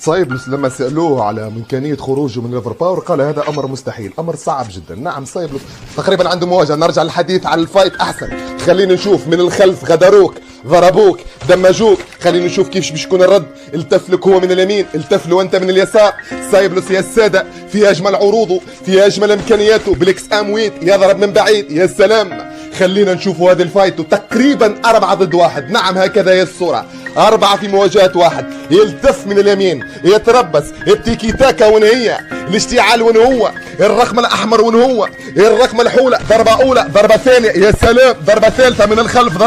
سايبلس لما سألوه على إمكانية خروجه من ليفر باور قال هذا أمر مستحيل، أمر صعب جدا. نعم سايبلس تقريبا عنده مواجهة. نرجع للحديث عن الفايت أحسن. خلينا نشوف من الخلف غدروك، ضربوك، دمجوك. خلينا نشوف كيف باش يكون الرد. التف لك هو من اليمين، التف له أنت من اليسار. سايبلس يا السادة في أجمل عروضه، في أجمل إمكانياته بالإكس أم ويت، يضرب من بعيد. يا سلام. خلينا نشوفوا هذه الفايت تقريبا 4 ضد 1. نعم هكذا هي الصورة، 4 في مواجهة 1. يلتف من اليمين، يتربص، التيكي تاكا وين هي، الاشتعال وين هو، الرقم الأحمر وين هو، الرقم الحولة. ضربة أولى، ضربة ثانية، يا سلام. ضربة ثالثة من الخلف،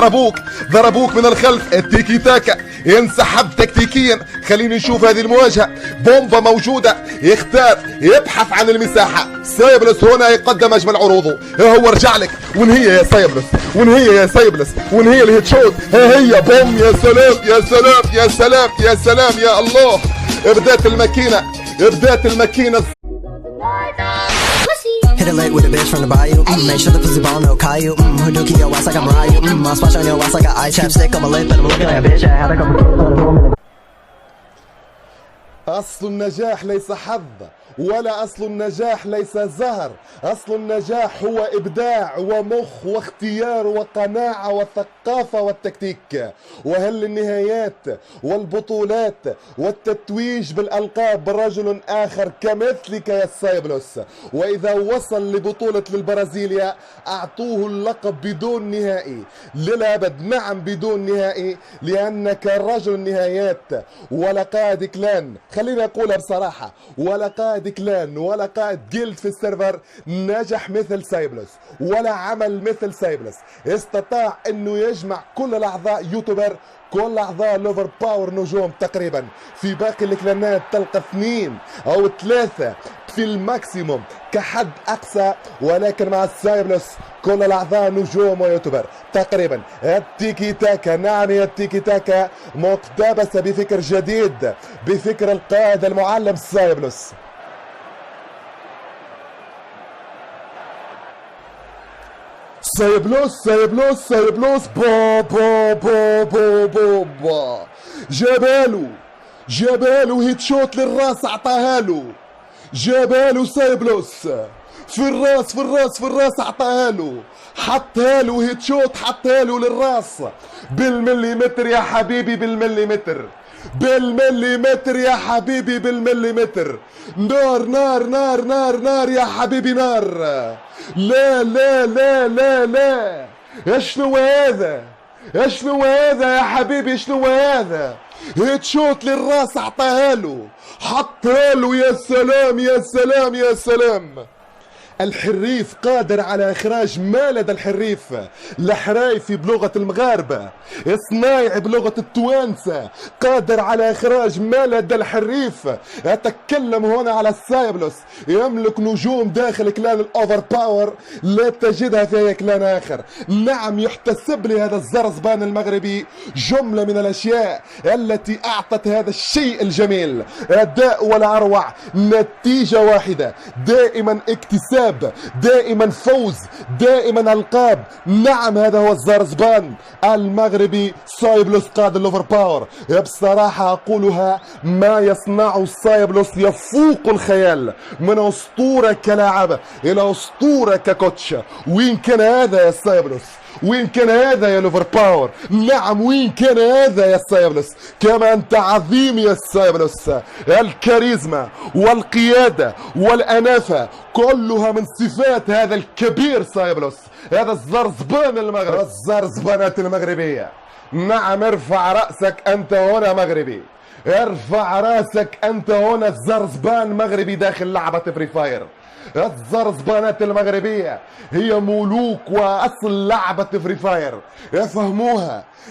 ضربوك من الخلف. التيكي تاكا ينسحب تكتيكيا. خلينا نشوف هذه المواجهة. بومبا موجودة، يختار، يبحث عن المساحة. سايبلس هنا يقدم أجمل عروضه. هو رجع لك. وين هي يا سايبلس، وين هي يا سايبلس، وين هي الهيد شوت. ها هي بوم. يا سلام يا سلام يا سلام يا سلام يا الله. بدات الماكينة، بدات الماكينة. Hit it late with a bitch from the bayou. Make sure the pussy ball no Caillou. Hadouken your ass like I'm Ryu. My splash on your ass like an eye chapstick on my lip, and I'm looking like a bitch. I had a couple kids on the moment. أصل النجاح ليس حظ، ولا أصل النجاح ليس زهر. أصل النجاح هو إبداع ومخ واختيار وقناعة وثقافة والتكتيك. وهل النهايات والبطولات والتتويج بالألقاب رجل آخر كمثلك يا سايبلس. وإذا وصل لبطولة للبرازيليا أعطوه اللقب بدون نهائي للأبد. نعم بدون نهائي، لأنك رجل النهايات. ولا قائد كلان، خليني أقولها بصراحة، ولا قائد كلان ولا قائد جيلد في السيرفر نجح مثل سايبلس، ولا عمل مثل سايبلس. استطاع انه يجمع كل الاعضاء يوتيوبر، كل اعضاء ليفر باور نجوم تقريبا. في باقي الكلانات تلقى 2 أو 3 في الماكسيموم كحد اقصى، ولكن مع السايبلس كل الاعضاء نجوم ويوتيوبر تقريبا. التيكي تاكا، نعم يا التيكي تاكا مقتبسه بفكر جديد، بفكر القائد المعلم سايبلس. سايبلوس با با با با با با. جابالو هيت شوت للراس، عطاها له. جابالو سايبلوس في الراس عطاها له. حطها له هيت شوت، حطها له للراس بالمليمتر يا حبيبي، بالمليمتر يا حبيبي، بالمليمتر. نار نار نار نار نار يا حبيبي، نار. لا لا لا لا لا. اشنو هذا يا حبيبي، شنو هذا؟ هيت شوت للراس عطاها له، حطها له. يا سلام يا سلام يا سلام. الحريف قادر على إخراج ما لدى الحريف. الحرايفي بلغة المغاربة، صنايعي بلغة التوانسة، قادر على إخراج ما لدى الحريف. أتكلم هنا على السايبلس، يملك نجوم داخل كلان الأوفر باور لا تجدها في أي كلان آخر. نعم يحتسب لهذا الزرزبان المغربي جملة من الأشياء التي أعطت هذا الشيء الجميل. أداء ولا أروع، نتيجة واحدة، دائما اكتساب، دائما فوز، دائما ألقاب. نعم هذا هو الزرزبان المغربي سايبلس قائد الليفر باور. بصراحة أقولها، ما يصنعه سايبلس يفوق الخيال، من أسطورة كلاعب إلى أسطورة ككوتش. وين كان هذا يا سايبلس؟ وين كان هذا يا ليفر باور؟ نعم وين كان هذا يا سايبلس؟ كما أنت عظيم يا سايبلس. الكاريزما والقيادة والأنافة كلها من صفات هذا الكبير سايبلس، هذا الزرزبان المغربي، الزرزبانات المغربية. نعم ارفع رأسك أنت هنا مغربي، ارفع رأسك أنت هنا زرزبان مغربي داخل لعبة فري فاير. الزرزبانات المغربية هي ملوك وأصل لعبة فري فاير.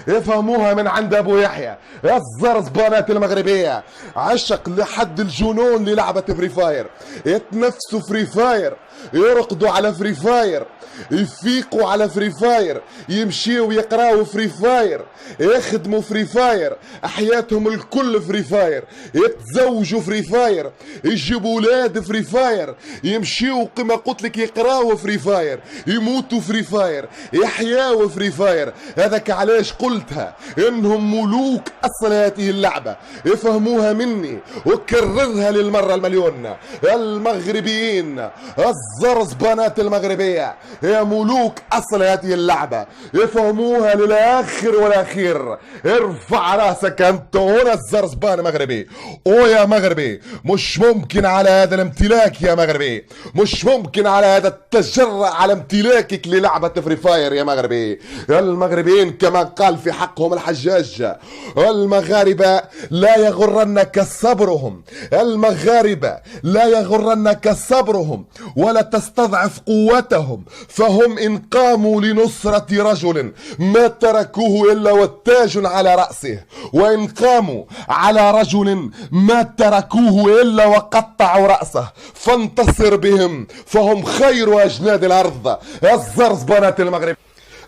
يفهموها من عند أبو يحيى. الزرزبانات المغربية عشق لحد الجنون للعبة فري فاير، يتنفسوا فري فاير، يرقدوا على فري فاير، يفيقوا على فري فاير، يمشيوا يقراوا فري فاير، يخدموا فري فاير، حياتهم الكل فري فاير، يتزوجوا فري فاير، يجيبوا ولاد فري فاير، يمشيوا كما قلت لك يقراوا فري فاير، يموتوا فري فاير، يحياوا فري فاير. هذاك علاش قلتها انهم ملوك اصل هذه اللعبة. افهموها مني وكررها للمرة المليون. المغربيين الزرزبانات المغربية يا ملوك اصل هذه اللعبة، افهموها للاخر والاخير. ارفع راسك انت هنا الزرزبان مغربي. او يا مغربي مش ممكن على هذا الامتلاك يا مغربي، مش ممكن على هذا التجرأ على امتلاكك للعبة فري فاير يا مغربي. المغربيين كما قال في حقهم الحجاج، المغاربة لا يغرنك صبرهم، المغاربة لا يغرنك صبرهم ولا تستضعف قوتهم، فهم إن قاموا لنصرة رجل ما تركوه إلا والتاج على رأسه، وإن قاموا على رجل ما تركوه إلا وقطعوا رأسه، فانتصر بهم فهم خير أجناد الأرض. الزرزبانات المغرب،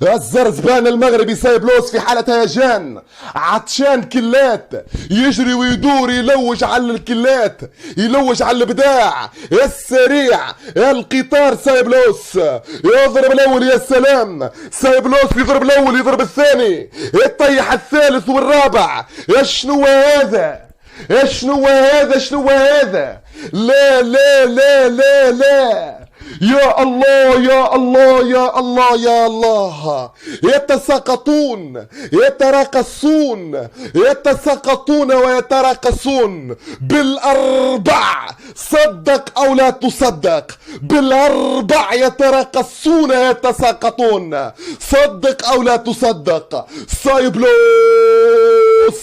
الزرزبان المغربي سايبلوس في حالة هيجان، عطشان كلات، يجري ويدور يلوج على الكلات، يلوج على الابداع السريع. القطار سايبلوس يضرب الاول يا سلام، سايبلوس يضرب الاول يضرب الثاني، يطيح الثالث والرابع. شنو هذا؟ شنو هذا؟ شنو هذا؟ لا لا لا لا لا، يا الله يا الله يا الله يا الله. يتساقطون يتراقصون يتساقطون ويتراقصون بالأربع، صدق أو لا تصدق، بالأربع يتراقصون يتساقطون، صدق أو لا تصدق. سايبلوس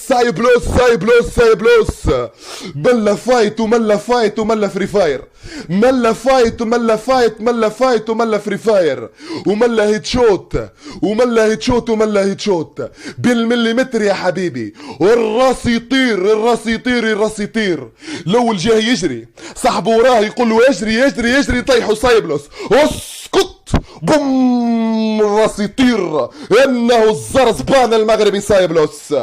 سايبلوس سايبلوس سايبلوس ملا فايت وملا فايت وملا فري فاير، ملا فايت وملا فايت، ملا فايت وملا فري فاير، وملا هيد شوت وملا هيد شوت وملا هيد شوت بالمليمتر يا حبيبي. والراس يطير، الراس يطير، الراس يطير. الاول جاي يجري، صاحبه وراه يقول له يجري يجري يجري، يطيحوا سايبلوس. اسكت، بوم، الراس يطير. انه الزرزبان المغربي سايبلوس،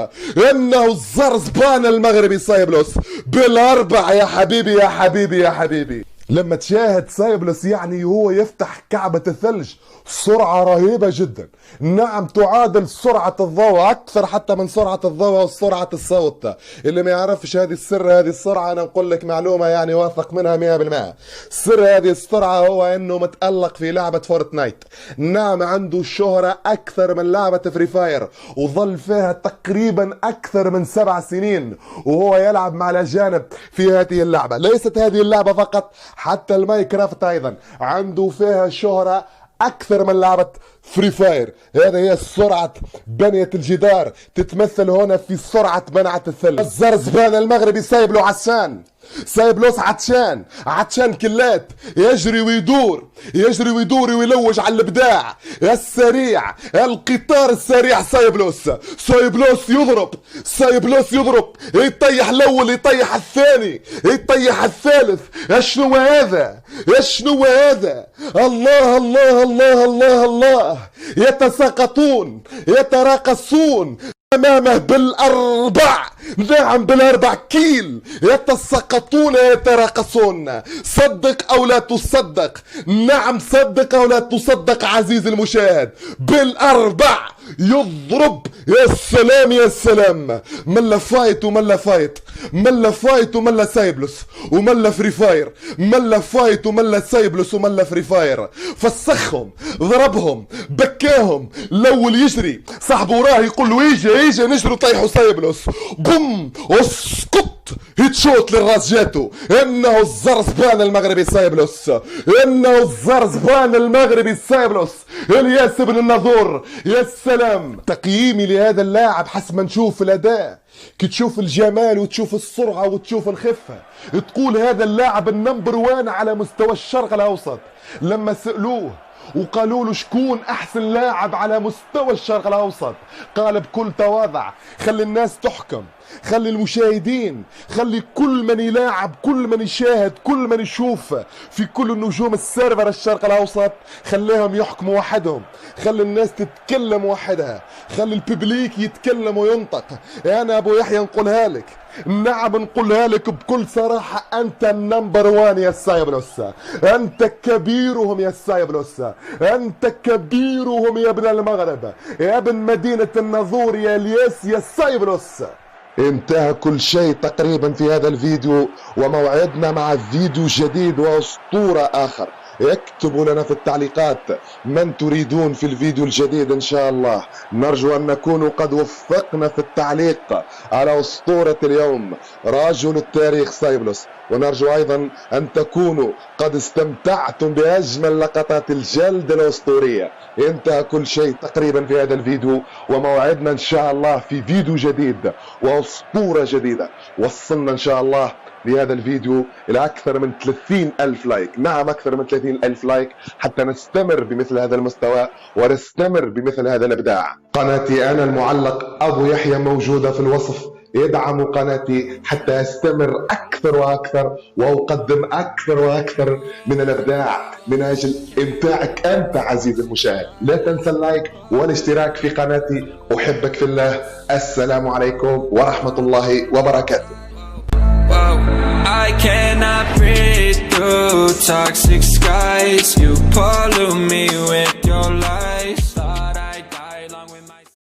انه الزرزبان المغربي سايبلوس بالاربع يا حبيبي يا حبيبي يا حبيبي. لما تشاهد سايبلوس يعني هو يفتح كعبة الثلج، سرعة رهيبة جدا، نعم تعادل سرعة الضوء، أكثر حتى من سرعة الضوء وسرعة الصوت. اللي ما يعرفش هذه السر، هذه السرعة أنا نقول لك معلومة يعني واثق منها 100%. سر هذه السرعة هو أنه متألق في لعبة فورتنايت، نعم عنده شهرة أكثر من لعبة فري فاير، وظل فيها تقريبا أكثر من 7 سنين وهو يلعب مع الأجانب في هذه اللعبة. ليست هذه اللعبة فقط، حتى الماينكرافت أيضا عنده فيها شهرة أكثر من لعبة فري فاير. هذا هي سرعة بنية الجدار، تتمثل هنا في سرعة منعة الثلج. الزرزبان المغربي سايبلو عسان، سايبلوس عطشان، عطشان كلات، يجري ويدور، يجري ويدور ويلوج على الابداع السريع، القطار السريع. سايبلوس، سايبلوس يضرب، سايبلوس يضرب، يطيح الاول، يطيح الثاني، يطيح الثالث. شنو هذا؟ شنو هذا؟ الله الله الله الله الله. يتساقطون يتراقصون امامه بالاربع، نعم بالاربع كيل، يتساقطون يتراقصون. صدق او لا تصدق، نعم صدق او لا تصدق عزيزي المشاهد، بالاربع يضرب. يا سلام يا سلام. ملا فايت وملا فايت، ملا فايت وملا سايبلوس وملا فري فاير، ملا فايت وملا سايبلوس وملا فري فاير. فسخهم، ضربهم، بكاهم. الاول يجري، صاحبه وراه يقول له يجي يجي، نجروا طيحوا سايبلوس، بوم، اسقط، هيت شوت للراس جاتو. انه الزرزبان المغربي سايبلوس، انه الزرزبان المغربي سايبلوس، الياس بن الناظور. يا سلام. تقييمي لهذا اللاعب حسب ما نشوف الاداء، كي تشوف الجمال وتشوف السرعة وتشوف الخفة، تقول هذا اللاعب النمبر 1 على مستوى الشرق الاوسط. لما سألوه وقالوا له شكون احسن لاعب على مستوى الشرق الاوسط، قال بكل تواضع خلي الناس تحكم، خلي المشاهدين، خلي كل من يلاعب، كل من يشاهد، كل من يشوف في كل النجوم السيرفر الشرق الاوسط، خليهم يحكموا وحدهم، خلي الناس تتكلم وحدها، خلي الببليك يتكلم وينطق. انا ابو يحيى نقولها لك، نعم نقولها لك بكل صراحة، انت النمبر وان يا سايبلوس، انت كبيرهم يا سايبلوس، انت كبيرهم يا ابن المغرب، يا ابن مدينة الناظور، يا الياس يا سايبلوس. انتهى كل شيء تقريبا في هذا الفيديو، وموعدنا مع فيديو جديد واسطورة اخر. اكتبوا لنا في التعليقات من تريدون في الفيديو الجديد ان شاء الله. نرجو ان نكون قد وفقنا في التعليق على اسطورة اليوم رجل التاريخ سايبلوس، ونرجو ايضا ان تكونوا قد استمتعتم باجمل لقطات الجلد الاسطورية. انتهى كل شيء تقريبا في هذا الفيديو، وموعدنا ان شاء الله في فيديو جديد واسطورة جديدة. وصلنا ان شاء الله لهذا الفيديو إلى أكثر من 30,000 لايك، نعم أكثر من 30,000 لايك، حتى نستمر بمثل هذا المستوى ونستمر بمثل هذا الإبداع. قناتي أنا المعلق أبو يحيى موجودة في الوصف، ادعموا قناتي حتى أستمر أكثر وأكثر وأقدم أكثر وأكثر من الإبداع من أجل إمتاعك أنت عزيزي المشاهد. لا تنسى اللايك والاشتراك في قناتي. أحبك في الله. السلام عليكم ورحمة الله وبركاته. I cannot breathe through toxic skies. You pollute me with